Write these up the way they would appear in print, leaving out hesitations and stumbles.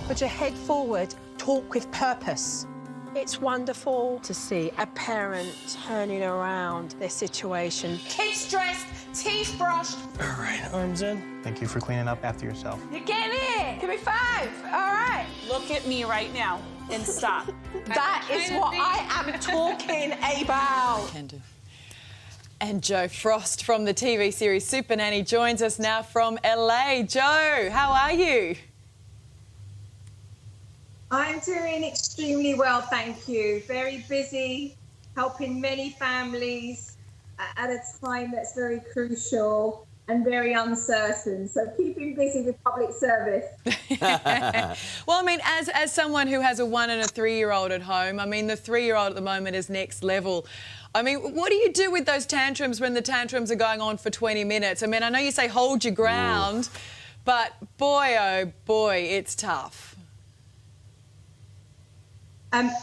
Put your head forward, talk with purpose. It's wonderful to see a parent turning around their situation. Kids dressed, teeth brushed. All right, arms in. Thank you for cleaning up after yourself. You're getting it. Give me 5. All right. Look at me right now and stop. That is what I am talking about. Can do. And Jo Frost from the TV series Supernanny joins us now from LA. Jo, how are you? I'm doing extremely well, thank you. Very busy, helping many families at a time that's very crucial and very uncertain. So keeping busy with public service. Well, I mean, as someone who has a 1- and a 3-year-old at home, I mean, the 3-year-old at the moment is next level. I mean, what do you do with those tantrums when the tantrums are going on for 20 minutes? I mean, I know you say hold your ground, but boy, oh boy, it's tough.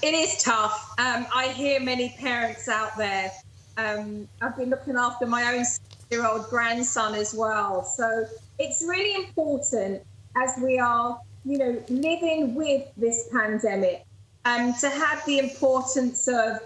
It is tough. I hear many parents out there. I've been looking after my own 6-year-old grandson as well. So it's really important as we are, you know, living with this pandemic, to have the importance of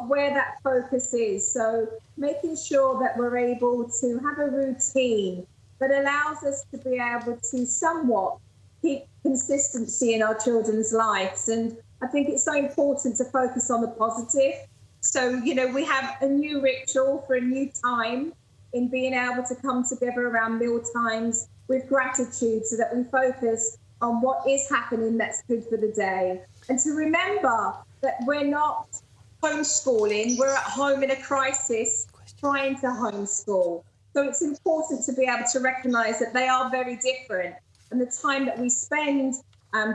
where that focus is. So making sure that we're able to have a routine that allows us to be able to somewhat keep consistency in our children's lives. And I think it's so important to focus on the positive. So, you know, we have a new ritual for a new time in being able to come together around meal times with gratitude so that we focus on what is happening that's good for the day. And to remember that we're not homeschooling, we're at home in a crisis trying to homeschool. So it's important to be able to recognise that they are very different. And the time that we spend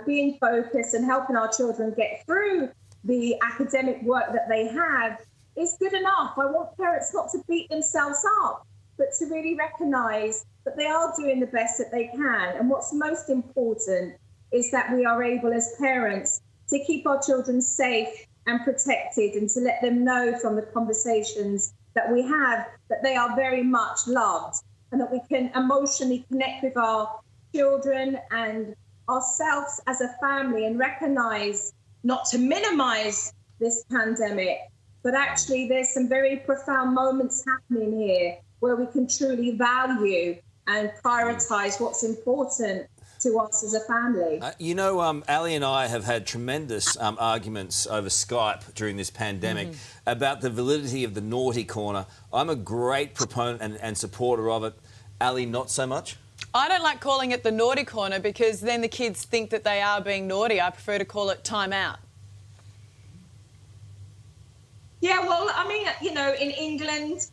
being focused and helping our children get through the academic work that they have is good enough. I want parents not to beat themselves up, but to really recognise that they are doing the best that they can. And what's most important is that we are able as parents to keep our children safe and protected, and to let them know from the conversations that we have that they are very much loved, and that we can emotionally connect with our children and ourselves as a family, and recognise not to minimise this pandemic, but actually there's some very profound moments happening here where we can truly value and prioritise what's important to us as a family. You know, Ali and I have had tremendous arguments over Skype during this pandemic about the validity of the naughty corner. I'm a great proponent and supporter of it. Ali, not so much? I don't like calling it the naughty corner because then the kids think that they are being naughty. I prefer to call it timeout. Yeah, well, I mean, you know, in England,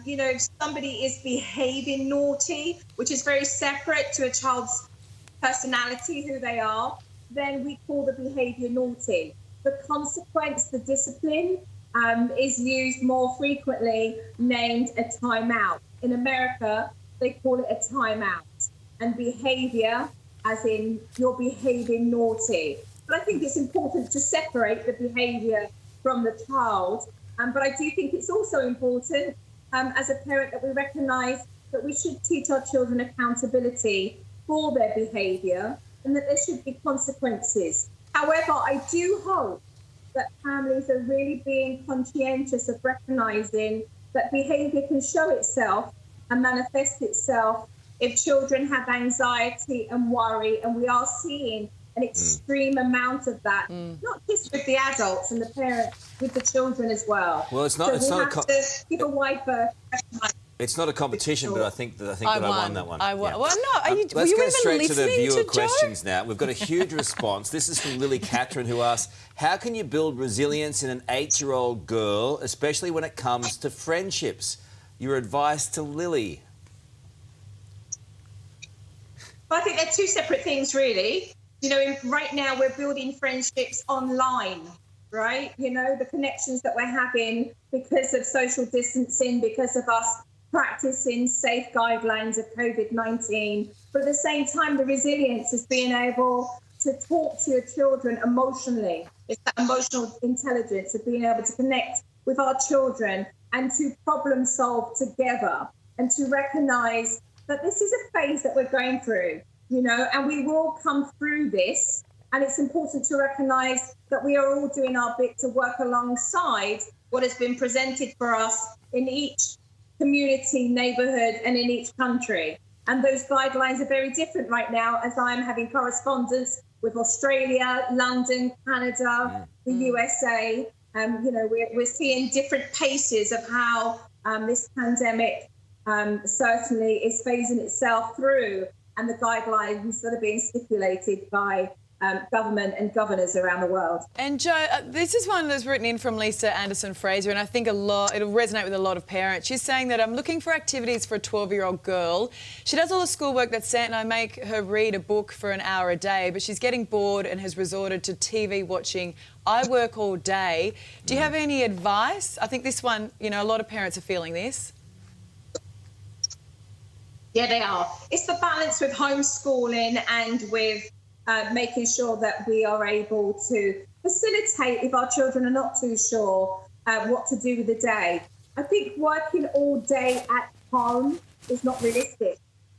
you know, if somebody is behaving naughty, which is very separate to a child's personality, who they are, then we call the behaviour naughty. The consequence, the discipline, is used more frequently, named a timeout. In America, they call it a timeout. And behaviour, as in you're behaving naughty. But I think it's important to separate the behaviour from the child. But I do think it's also important as a parent that we recognise that we should teach our children accountability for their behaviour and that there should be consequences. However, I do hope that families are really being conscientious of recognising that behaviour can show itself and manifest itself if children have anxiety and worry, and we are seeing an extreme amount of that, not just with the adults and the parents, with the children as well. Well, it's not. So it's we not have to give a wide berth. It's not a competition, but I think that I won that one. I won. Yeah. Well, no. Were Let's you go even straight to the listening viewer to questions now. We've got a huge response. This is from Lily Catherine, who asks, "How can you build resilience in an 8-year-old girl, especially when it comes to friendships?" Your advice to Lily. But I think they're two separate things, really. You know, right now we're building friendships online, right? You know, the connections that we're having because of social distancing, because of us practicing safe guidelines of COVID-19. But at the same time, the resilience is being able to talk to your children emotionally. It's that emotional intelligence of being able to connect with our children and to problem solve together, and to recognise that this is a phase that we're going through. you know, and we will come through this. And it's important to recognise that we are all doing our bit to work alongside what has been presented for us in each community, neighbourhood and in each country. And those guidelines are very different right now, as I'm having correspondence with Australia, London, Canada, the USA. You know, we're seeing different paces of how this pandemic certainly is phasing itself through, and the guidelines that are being stipulated by government and governors around the world. And Jo, this is one that's written in from Lisa Anderson-Fraser, and I think it'll resonate with a lot of parents. She's saying that I'm looking for activities for a 12-year-old girl. She does all the schoolwork that's sent, and I make her read a book for an hour a day, but she's getting bored and has resorted to TV watching. I work all day. Do you have any advice? I think this one, you know, a lot of parents are feeling this. Yeah, they are. It's the balance with homeschooling and with making sure that we are able to facilitate if our children are not too sure what to do with the day. I think working all day at home is not realistic.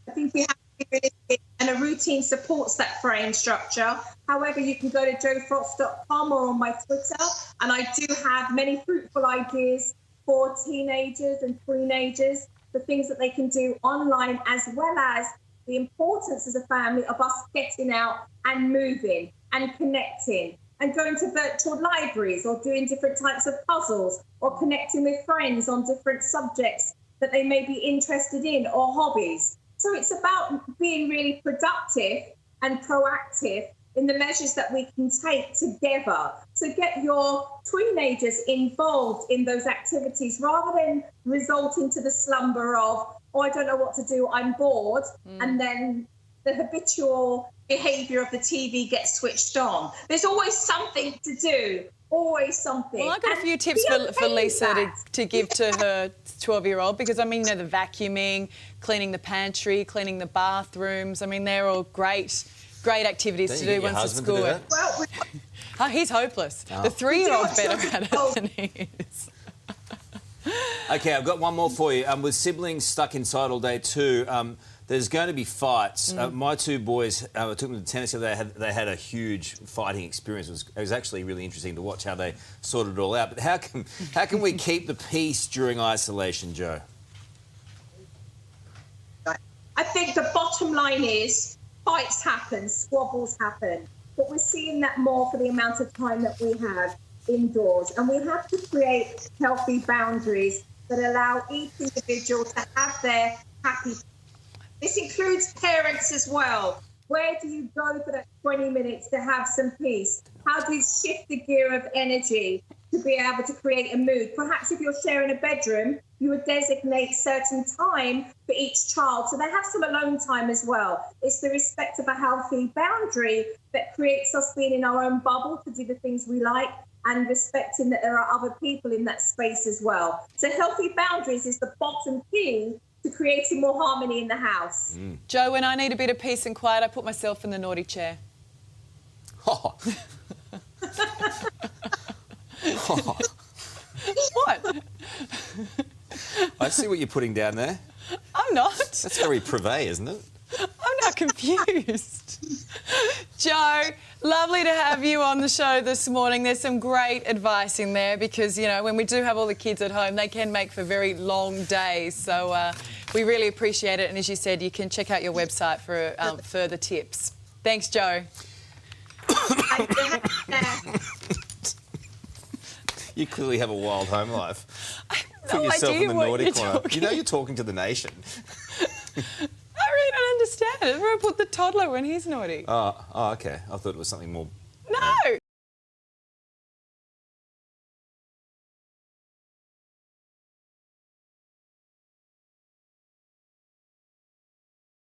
I think we have to be realistic, and a routine supports that frame structure. However, you can go to jofrost.com or on my Twitter, and I do have many fruitful ideas for teenagers and teenagers, the things that they can do online, as well as the importance as a family of us getting out and moving and connecting and going to virtual libraries or doing different types of puzzles or connecting with friends on different subjects that they may be interested in or hobbies. So it's about being really productive and proactive in the measures that we can take together to get your teenagers involved in those activities rather than resulting to the slumber of, oh, I don't know what to do, I'm bored, and then the habitual behaviour of the TV gets switched on. There's always something to do, always something. Well, I've got a few tips for Lisa to give to her 12-year-old, because, I mean, you know, the vacuuming, cleaning the pantry, cleaning the bathrooms, I mean, they're all great activities to do once it's school. Well, oh, he's hopeless. Oh. The 3-year-old's better at it than he is. OK, I've got one more for you. With siblings stuck inside all day too, there's going to be fights. My two boys, I took them to tennis the other day, they had a huge fighting experience. It was actually really interesting to watch how they sorted it all out. But how can we keep the peace during isolation, Jo? I think the bottom line is fights happen, squabbles happen, but we're seeing that more for the amount of time that we have indoors, and we have to create healthy boundaries that allow each individual to have their happy. This includes parents as well. Where do you go for that 20 minutes to have some peace? How do you shift the gear of energy to be able to create a mood? Perhaps if you're sharing a bedroom, you would designate certain time for each child, so they have some alone time as well. It's the respect of a healthy boundary that creates us being in our own bubble to do the things we like, and respecting that there are other people in that space as well. So healthy boundaries is the bottom key to creating more harmony in the house. Jo, when I need a bit of peace and quiet, I put myself in the naughty chair. Oh. Oh. What? I see what you're putting down there. I'm not. That's very privé, isn't it? I'm not confused. Jo, lovely to have you on the show this morning. There's some great advice in there because, you know, when we do have all the kids at home, they can make for very long days. So we really appreciate it. And as you said, you can check out your website for further tips. Thanks, Jo. You clearly have a wild home life. I have Put no yourself idea in the what naughty you're corner. talking. You know you're talking to the nation. I really don't understand it. Where I put the toddler when he's naughty. Oh, OK. I thought it was something more... No!